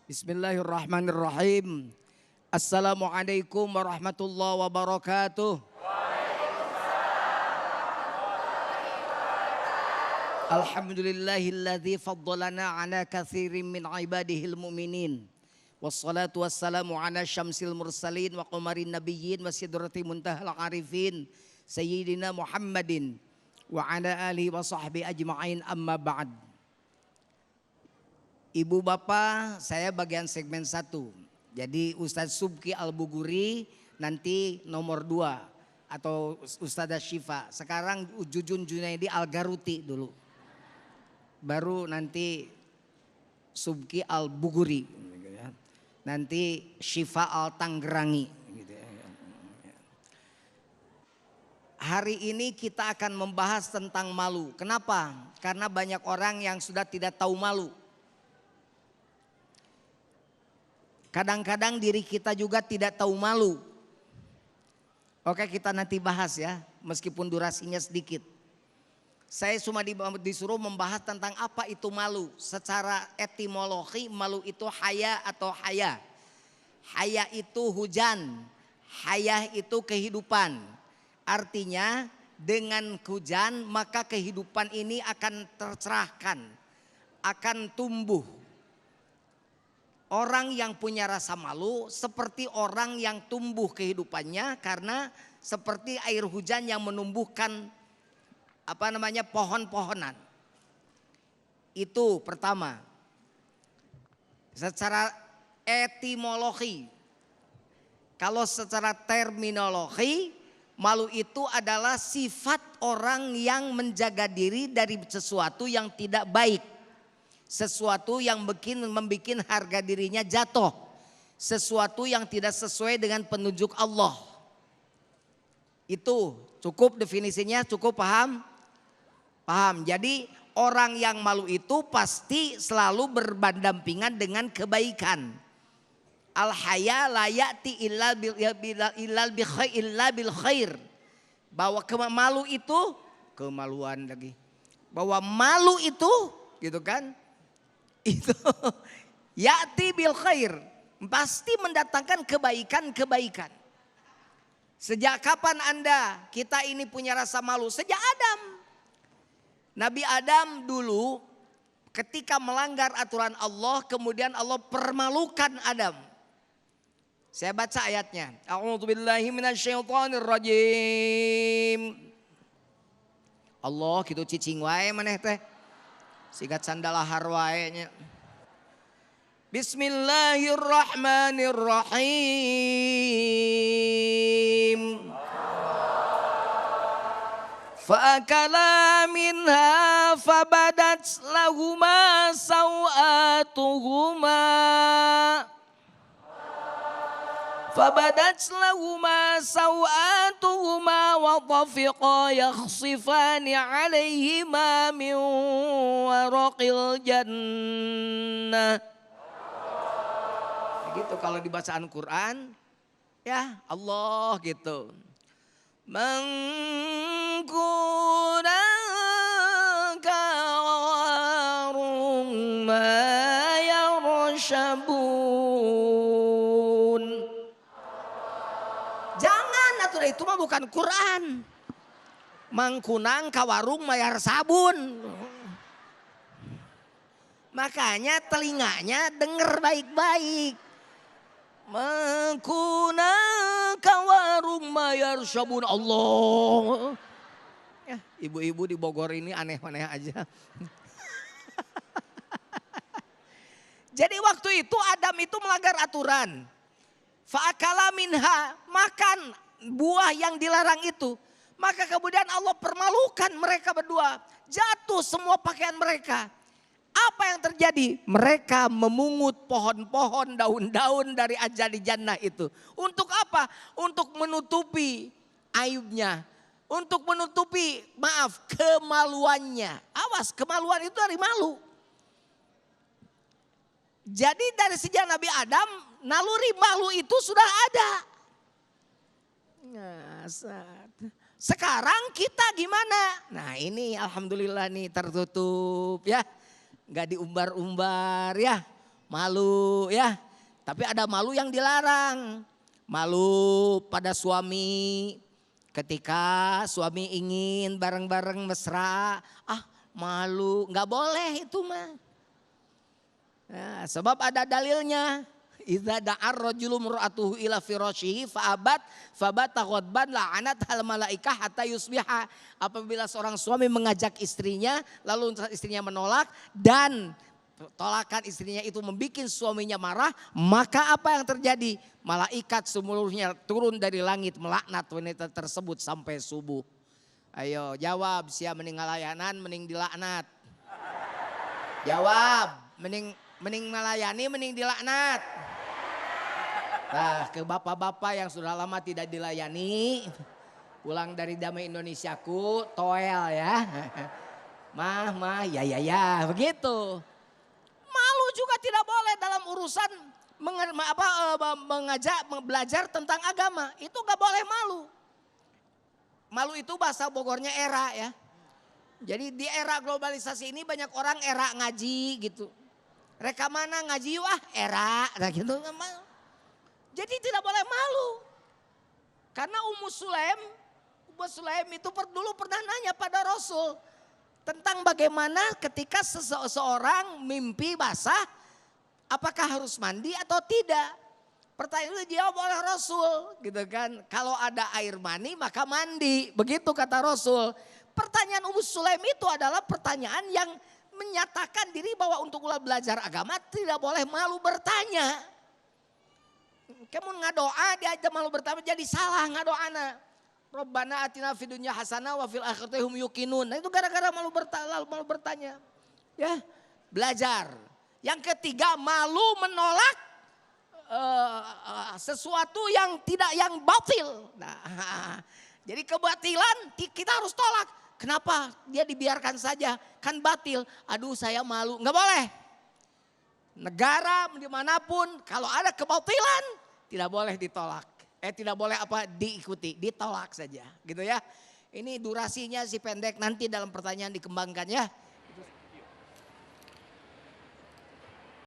Bismillahirrahmanirrahim. Assalamualaikum warahmatullahi wabarakatuh. Alhamdulillahilladzi faddalana ala katsirin min ibadihil mu'minin. Wassalatu wassalamu ala syamsil mursalin wa qamarin nabiyyin wa sidrati muntahal arifin sayyidina Muhammadin wa ala alihi wa sahbihi ajma'in, amma ba'd. Ibu bapak, saya bagian segmen 1. Jadi Ustadz Subki Al-Buguri nanti nomor 2 atau Ustadzah Syifa. Sekarang Jujun Junaidi Al-Garuti dulu. Baru nanti Subki Al-Buguri. Nanti Syifa Al-Tanggerangi. Hari ini kita akan membahas tentang malu. Kenapa? Karena banyak orang yang sudah tidak tahu malu. Kadang-kadang diri kita juga tidak tahu malu. Oke, kita nanti bahas ya, meskipun durasinya sedikit. Saya cuma disuruh membahas tentang apa itu malu. Secara etimologi malu itu haya atau haya. Haya itu hujan, haya itu kehidupan. Artinya dengan hujan maka kehidupan ini akan tercerahkan, akan tumbuh. Orang yang punya rasa malu seperti orang yang tumbuh kehidupannya karena seperti air hujan yang menumbuhkan pohon-pohonan. Itu pertama. Secara etimologi. Kalau secara terminologi, malu itu adalah sifat orang yang menjaga diri dari sesuatu yang tidak baik. Sesuatu yang membuat harga dirinya jatuh. Sesuatu yang tidak sesuai dengan petunjuk Allah. Itu cukup definisinya, cukup paham? Paham. Jadi orang yang malu itu pasti selalu berdampingan dengan kebaikan. Al-haya la ya'ti illa bil khair. Bahwa malu itu, kemaluan lagi. Bahwa malu itu, gitu kan? Itu ya'ti bil khair, pasti mendatangkan kebaikan-kebaikan. Sejak kapan kita ini punya rasa malu? Sejak Adam. Nabi Adam dulu ketika melanggar aturan Allah, kemudian Allah permalukan Adam. Saya baca ayatnya. A'udzubillahi minasyaitonirrajim. Allah kitu cicing wae maneh teh. Sigat sandalahar wae nya. Bismillahirrahmanirrahim. Fa'akala minha fabadat lahuma sawatuhuma. Fabadat lahuma sawatuhuma wa tafiqa yakhsifani alaihima min waraqil jannah. Begitu kalau di bacaan Quran ya Allah gitu. Mangkuna kawarum ma yarshabun. Jangan, atuh itu mah bukan Quran. Mangkunang kawarung mayar sabun. Makanya telinganya denger baik-baik. Mangkunang kawarung mayar sabun. Allah. Ya, ibu-ibu di Bogor ini aneh-aneh aja. Jadi waktu itu Adam itu melanggar aturan. Fa'akala minha, makan buah yang dilarang itu. Maka kemudian Allah permalukan mereka berdua. Jatuh semua pakaian mereka. Apa yang terjadi? Mereka memungut pohon-pohon, daun-daun dari ajal di jannah itu. Untuk apa? Untuk menutupi aibnya. Untuk menutupi, kemaluannya. Awas, kemaluan itu dari malu. Jadi dari sejak Nabi Adam, naluri malu itu sudah ada. Sekarang kita gimana? Nah ini alhamdulillah nih tertutup ya. Gak diumbar-umbar ya. malu ya. Tapi ada malu yang dilarang. Malu pada suami ketika suami ingin bareng-bareng mesra. Malu, nggak boleh itu mah. Nah, sebab ada dalilnya. Idza da'ar rajulu mur'atuhu ila firashihi fa'abat fabata ghadban la'anat hal malaikah hatta yusbiha. Apabila seorang suami mengajak istrinya lalu istrinya menolak dan tolakan istrinya itu membuat suaminya marah, maka apa yang terjadi? Malaikat seluruhnya turun dari langit melaknat wanita tersebut sampai subuh. Ayo jawab, sia mending ngalayanan mending dilaknat. Jawab, mending melayani mending dilaknat. Nah, ke bapak-bapak yang sudah lama tidak dilayani, pulang dari Damai Indonesiaku, toel ya. Mah, ya, begitu. Malu juga tidak boleh dalam urusan mengajak, belajar tentang agama. Itu gak boleh malu. Malu itu bahasa Bogornya era ya. Jadi di era globalisasi ini banyak orang era ngaji gitu. Reka mana ngaji yuk era, nah gitu. Jadi tidak boleh malu. Karena Ummu Sulaim itu dulu pernah nanya pada Rasul. Tentang bagaimana ketika seseorang mimpi basah. Apakah harus mandi atau tidak. Pertanyaan itu dijawab oleh Rasul gitu kan. Kalau ada air mani maka mandi. Begitu kata Rasul. Pertanyaan Ummu Sulaim itu adalah pertanyaan yang menyatakan diri bahwa untuk belajar agama tidak boleh malu bertanya. Kamu ngadoa dia aja malu bertanya jadi salah ngadoana. Rabbana atina fid dunya hasanah wa fil akhirati hum yuqinun. Nah itu gara-gara malu bertanya. Ya, belajar. Yang ketiga malu menolak sesuatu yang batil. Nah, jadi kebatilan kita harus tolak. Kenapa? Dia dibiarkan saja, kan batil. Aduh saya malu, nggak boleh. Negara dimanapun kalau ada kebatilan tidak boleh ditolak. Tidak boleh diikuti, ditolak saja gitu ya. Ini durasinya si pendek nanti dalam pertanyaan dikembangkan ya.